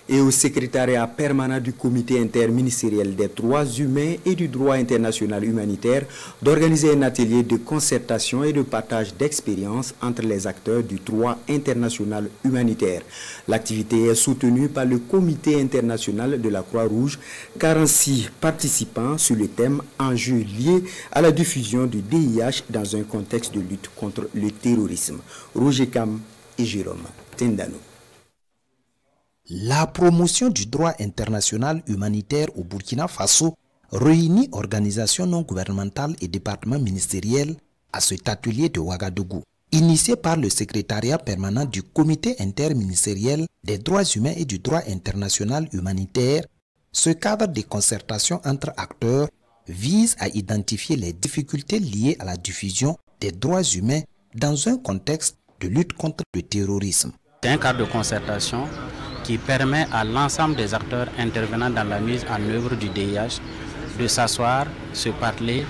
et au secrétariat permanent du comité interministériel des droits humains et du droit international humanitaire d'organiser un atelier de concertation et de partage d'expériences entre les acteurs du droit international humanitaire. L'activité est soutenue par le comité international de la Croix-Rouge, 46 participants sur le thème enjeux liés à la diffusion du DIH dans un contexte de lutte contre le terrorisme. Roger Kam et Jérôme Tendano. La promotion du droit international humanitaire au Burkina Faso réunit organisations non gouvernementales et départements ministériels à cet atelier de Ouagadougou. Initié par le secrétariat permanent du comité interministériel des droits humains et du droit international humanitaire, ce cadre de concertation entre acteurs vise à identifier les difficultés liées à la diffusion des droits humains dans un contexte de lutte contre le terrorisme. C'est un cadre de concertation qui permet à l'ensemble des acteurs intervenant dans la mise en œuvre du DIH de s'asseoir, se parler,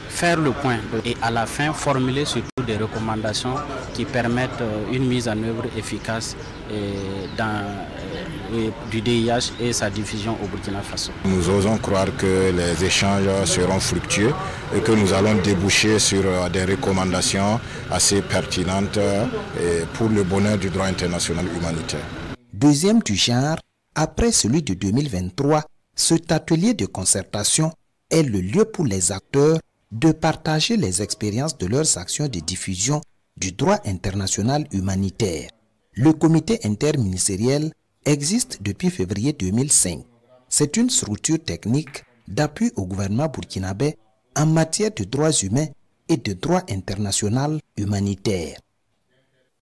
faire le point et à la fin formuler surtout des recommandations qui permettent une mise en œuvre efficace du DIH et sa diffusion au Burkina Faso. Nous osons croire que les échanges seront fructueux et que nous allons déboucher sur des recommandations assez pertinentes pour le bonheur du droit international humanitaire. Deuxième du genre, après celui de 2023, cet atelier de concertation est le lieu pour les acteurs de partager les expériences de leurs actions de diffusion du droit international humanitaire. Le comité interministériel existe depuis février 2005. C'est une structure technique d'appui au gouvernement burkinabé en matière de droits humains et de droit international humanitaire.